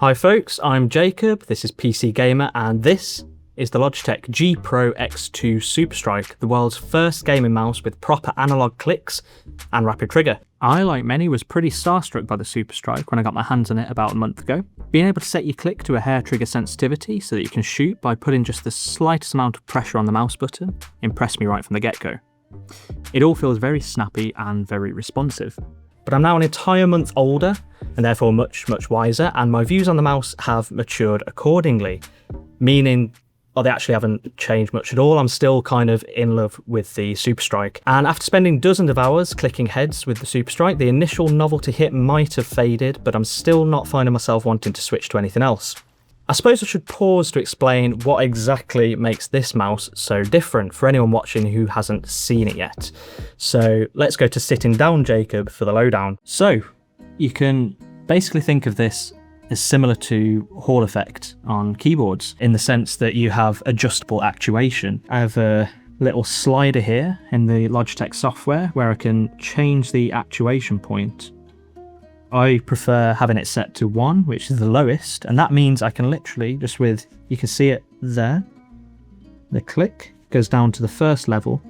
Hi folks, I'm Jacob, this is PC Gamer, and this is the Logitech G Pro X2 Superstrike, the world's first gaming mouse with proper analog clicks and rapid trigger. I, like many, was pretty starstruck by the Superstrike when I got my hands on it about a month ago. Being able to set your click to a hair trigger sensitivity so that you can shoot by putting just the slightest amount of pressure on the mouse button impressed me right from the get-go. It all feels very snappy and very responsive. But I'm now an entire month older and therefore much wiser, and my views on the mouse have matured accordingly, meaning they actually haven't changed much at all. I'm still kind of in love with the Superstrike, and after spending dozens of hours clicking heads with the Superstrike, the initial novelty hit might have faded, but I'm still not finding myself wanting to switch to anything else. I suppose I should pause to explain what exactly makes this mouse so different for anyone watching who hasn't seen it yet. So let's go to sitting down Jacob for the lowdown. So you can basically think of this as similar to Hall effect on keyboards, in the sense that you have adjustable actuation. I have a little slider here in the Logitech software where I can change the actuation point. I prefer having it set to 1, which is the lowest, and that means I can literally, just with, you can see it there, the click goes down to the first level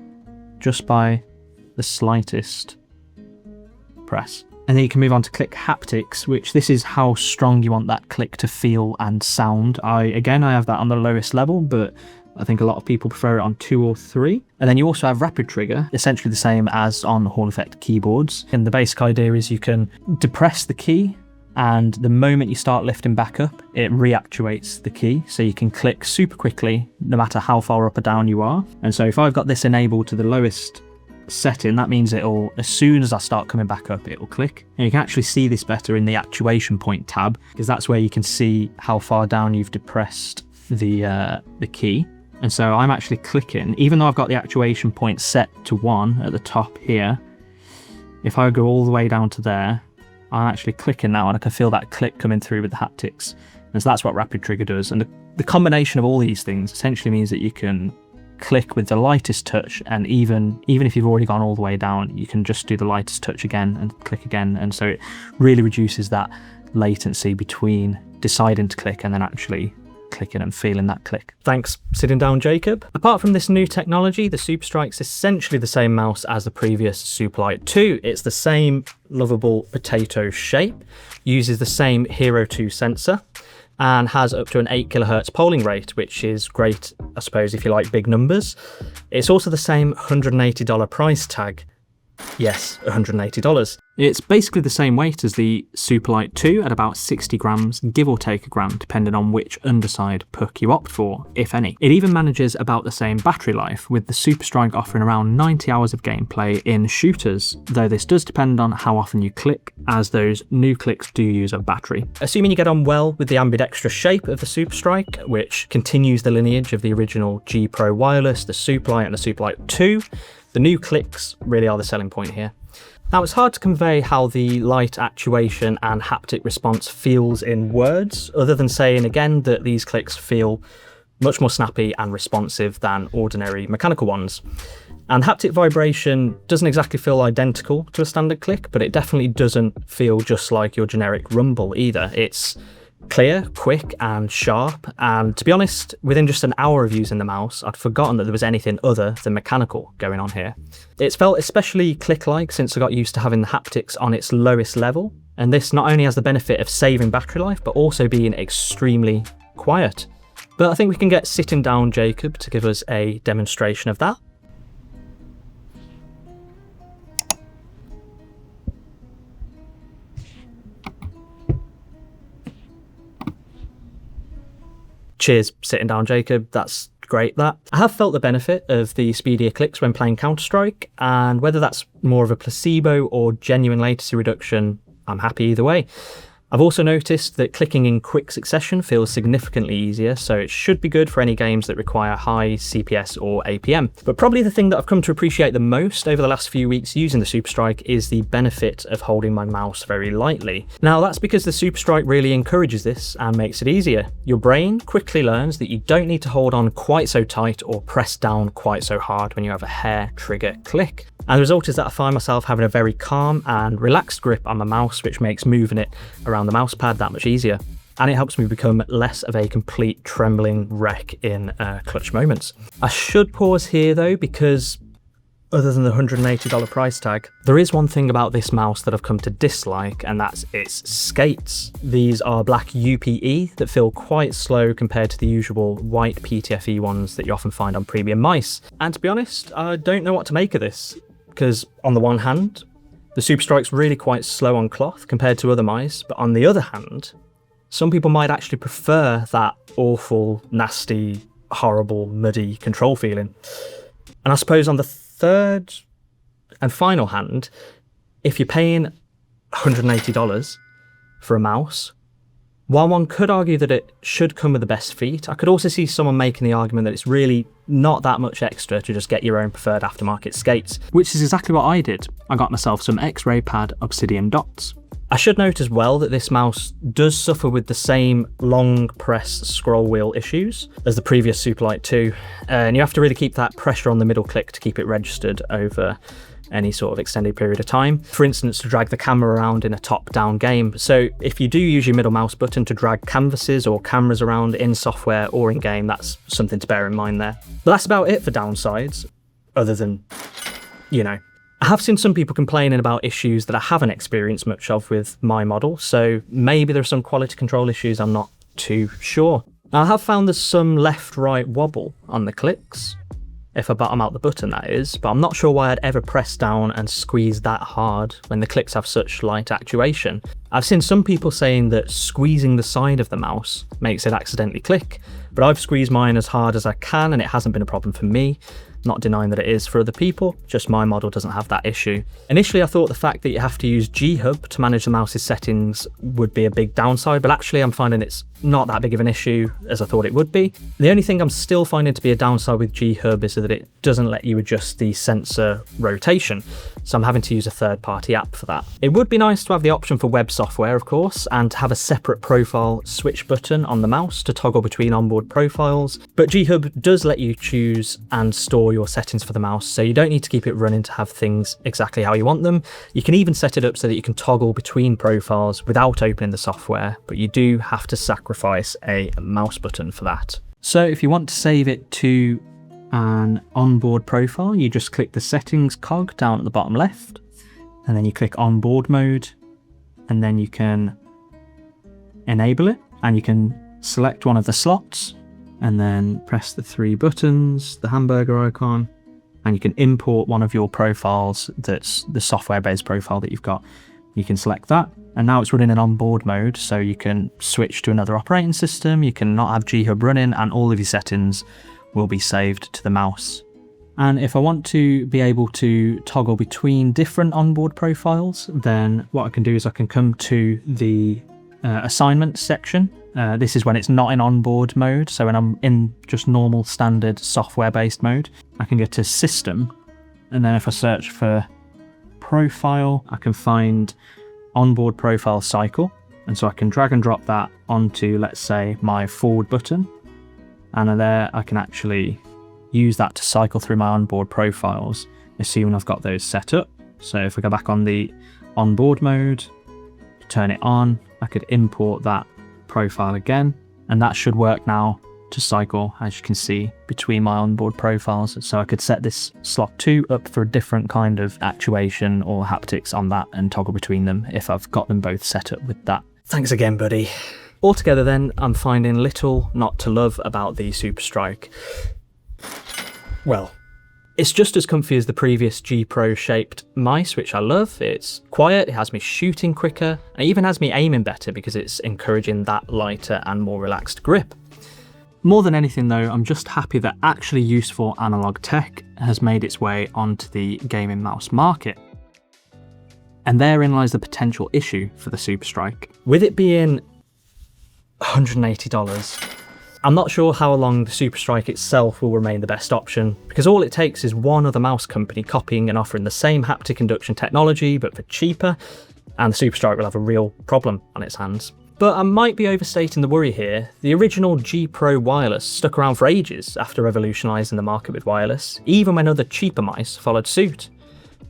just by the slightest press. And then you can move on to click haptics, which this is how strong you want that click to feel and sound. I have that on the lowest level, but I think a lot of people prefer it on 2 or 3. And then you also have rapid trigger, essentially the same as on Hall effect keyboards. And the basic idea is you can depress the key, and the moment you start lifting back up, it reactuates the key. So you can click super quickly, no matter how far up or down you are. And so if I've got this enabled to the lowest setting, that means it'll, as soon as I start coming back up, it'll click. And you can actually see this better in the actuation point tab, because that's where you can see how far down you've depressed the key. And so I'm actually clicking, even though I've got the actuation point set to 1 at the top here, if I go all the way down to there, I'm actually clicking now and I can feel that click coming through with the haptics. And so that's what rapid trigger does. And the combination of all these things essentially means that you can click with the lightest touch, and even if you've already gone all the way down, you can just do the lightest touch again and click again. And so it really reduces that latency between deciding to click and then actually clicking and feeling that click. Thanks, sitting down Jacob. Apart from this new technology, the Superstrike's essentially the same mouse as the previous Superlight 2. It's the same lovable potato shape, uses the same Hero 2 sensor, and has up to an 8 kHz polling rate, which is great, I suppose, if you like big numbers. It's also the same $180 price tag. Yes, $180. It's basically the same weight as the Superlight 2 at about 60 grams, give or take a gram, depending on which underside puck you opt for, if any. It even manages about the same battery life, with the Superstrike offering around 90 hours of gameplay in shooters, though this does depend on how often you click, as those new clicks do use a battery. Assuming you get on well with the ambidextrous shape of the Superstrike, which continues the lineage of the original G Pro wireless, the Superlight and the Superlight 2, the new clicks really are the selling point here. Now, it's hard to convey how the light actuation and haptic response feels in words, other than saying again that these clicks feel much more snappy and responsive than ordinary mechanical ones. And haptic vibration doesn't exactly feel identical to a standard click, but it definitely doesn't feel just like your generic rumble either. It's clear, quick and sharp, and to be honest, within just an hour of using the mouse, I'd forgotten that there was anything other than mechanical going on here. It's felt especially click-like since I got used to having the haptics on its lowest level, and this not only has the benefit of saving battery life, but also being extremely quiet. But I think we can get sitting down Jacob to give us a demonstration of that. Cheers, sitting down Jacob, that's great that. I have felt the benefit of the speedier clicks when playing Counter-Strike, and whether that's more of a placebo or genuine latency reduction, I'm happy either way. I've also noticed that clicking in quick succession feels significantly easier, so it should be good for any games that require high CPS or APM. But probably the thing that I've come to appreciate the most over the last few weeks using the Superstrike is the benefit of holding my mouse very lightly. Now, that's because the Superstrike really encourages this and makes it easier. Your brain quickly learns that you don't need to hold on quite so tight or press down quite so hard when you have a hair trigger click. And the result is that I find myself having a very calm and relaxed grip on my mouse, which makes moving it around the mouse pad that much easier. and it helps me become less of a complete trembling wreck in clutch moments. I should pause here though, because other than the $180 price tag, there is one thing about this mouse that I've come to dislike, and that's its skates. These are black UPE that feel quite slow compared to the usual white PTFE ones that you often find on premium mice. And to be honest, I don't know what to make of this, because on the one hand, the Superstrike's really quite slow on cloth compared to other mice, but on the other hand, some people might actually prefer that awful, nasty, horrible, muddy control feeling. And I suppose on the third and final hand, if you're paying $180 for a mouse, while one could argue that it should come with the best feet, I could also see someone making the argument that it's really not that much extra to just get your own preferred aftermarket skates, which is exactly what I did. I got myself some X-Ray Pad Obsidian dots. I should note as well that this mouse does suffer with the same long press scroll wheel issues as the previous Superlight 2, and you have to really keep that pressure on the middle click to keep it registered over any sort of extended period of time. For instance, to drag the camera around in a top-down game. So if you do use your middle mouse button to drag canvases or cameras around in software or in game, that's something to bear in mind there. But that's about it for downsides, other than, you know, I have seen some people complaining about issues that I haven't experienced much of with my model, so maybe there are some quality control issues, I'm not too sure. I have found there's some left-right wobble on the clicks, if I bottom out the button that is, but I'm not sure why I'd ever press down and squeeze that hard when the clicks have such light actuation. I've seen some people saying that squeezing the side of the mouse makes it accidentally click, but I've squeezed mine as hard as I can and it hasn't been a problem for me. Not denying that it is for other people, just my model doesn't have that issue. Initially I thought the fact that you have to use G Hub to manage the mouse's settings would be a big downside, but actually I'm finding it's not that big of an issue as I thought it would be. The only thing I'm still finding to be a downside with G Hub is that it doesn't let you adjust the sensor rotation, so I'm having to use a third-party app for that. It would be nice to have the option for web software, of course, and to have a separate profile switch button on the mouse to toggle between onboard profiles, but G Hub does let you choose and store your settings for the mouse, so you don't need to keep it running to have things exactly how you want them. You can even set it up so that you can toggle between profiles without opening the software, but you do have to sacrifice a mouse button for that. So if you want to save it to an onboard profile, you just click the settings cog down at the bottom left, and then you click onboard mode, and then you can enable it, and you can select one of the slots, and then press the three buttons, the hamburger icon, and you can import one of your profiles that's the software-based profile that you've got. You can select that, and now it's running in onboard mode, so you can switch to another operating system, you can not have G Hub running, and all of your settings will be saved to the mouse. And if I want to be able to toggle between different onboard profiles, then what I can do is I can come to the assignment section. This is when it's not in onboard mode, so when I'm in just normal standard software-based mode, I can get to system, and then if I search for profile, I can find onboard profile cycle, and so I can drag and drop that onto, let's say, my forward button, and there I can actually use that to cycle through my onboard profiles, assuming I've got those set up. So if I go back on the onboard mode, turn it on, I could import that profile again, and that should work now to cycle, as you can see, between my onboard profiles. So I could set this slot 2 up for a different kind of actuation or haptics on that and toggle between them if I've got them both set up with that. Thanks again, buddy. Altogether then, I'm finding little not to love about the Superstrike. Well, it's just as comfy as the previous G Pro shaped mice, which I love. It's quiet, it has me shooting quicker, and it even has me aiming better because it's encouraging that lighter and more relaxed grip. More than anything though, I'm just happy that actually useful analog tech has made its way onto the gaming mouse market. And therein lies the potential issue for the Superstrike. With it being $180, I'm not sure how long the Superstrike itself will remain the best option, because all it takes is one other mouse company copying and offering the same haptic induction technology but for cheaper, and the Superstrike will have a real problem on its hands. But I might be overstating the worry here. The original G Pro wireless stuck around for ages after revolutionising the market with wireless, even when other cheaper mice followed suit.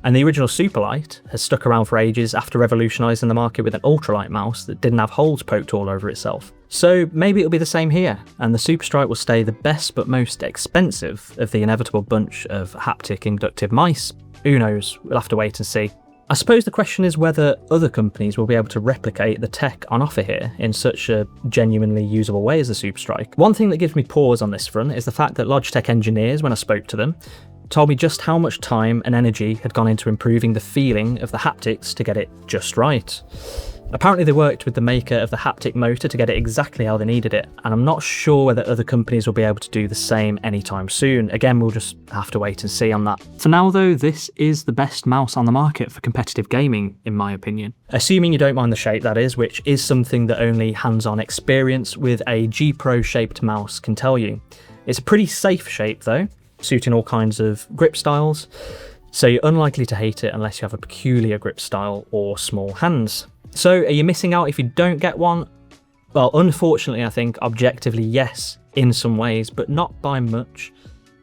And the original Superlight has stuck around for ages after revolutionising the market with an ultralight mouse that didn't have holes poked all over itself. So maybe it'll be the same here, and the Superstrike will stay the best but most expensive of the inevitable bunch of haptic inductive mice. Who knows, we'll have to wait and see. I suppose the question is whether other companies will be able to replicate the tech on offer here in such a genuinely usable way as the Superstrike. One thing that gives me pause on this front is the fact that Logitech engineers, when I spoke to them, told me just how much time and energy had gone into improving the feeling of the haptics to get it just right. Apparently they worked with the maker of the haptic motor to get it exactly how they needed it, and I'm not sure whether other companies will be able to do the same anytime soon. Again, we'll just have to wait and see on that. For now though, this is the best mouse on the market for competitive gaming, in my opinion. Assuming you don't mind the shape, that is, which is something that only hands-on experience with a G Pro shaped mouse can tell you. It's a pretty safe shape though, suiting all kinds of grip styles, so you're unlikely to hate it unless you have a peculiar grip style or small hands. So are you missing out if you don't get one? Well, unfortunately, I think objectively yes, in some ways, but not by much,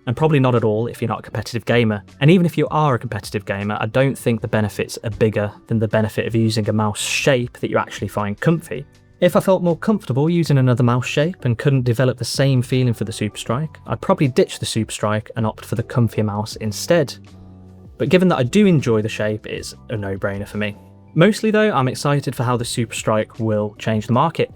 and probably not at all if you're not a competitive gamer. And even if you are a competitive gamer, I don't think the benefits are bigger than the benefit of using a mouse shape that you actually find comfy. If I felt more comfortable using another mouse shape and couldn't develop the same feeling for the Superstrike, I'd probably ditch the Superstrike and opt for the comfier mouse instead. But given that I do enjoy the shape, it's a no-brainer for me. Mostly though, I'm excited for how the Superstrike will change the market.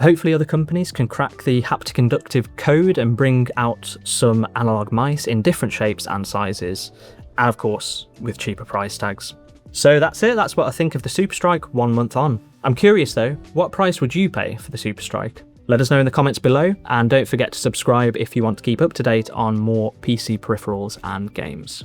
Hopefully other companies can crack the haptic inductive code and bring out some analog mice in different shapes and sizes, and of course, with cheaper price tags. So that's it, that's what I think of the Superstrike 1 month on. I'm curious though, what price would you pay for the Superstrike? Let us know in the comments below, and don't forget to subscribe if you want to keep up to date on more PC peripherals and games.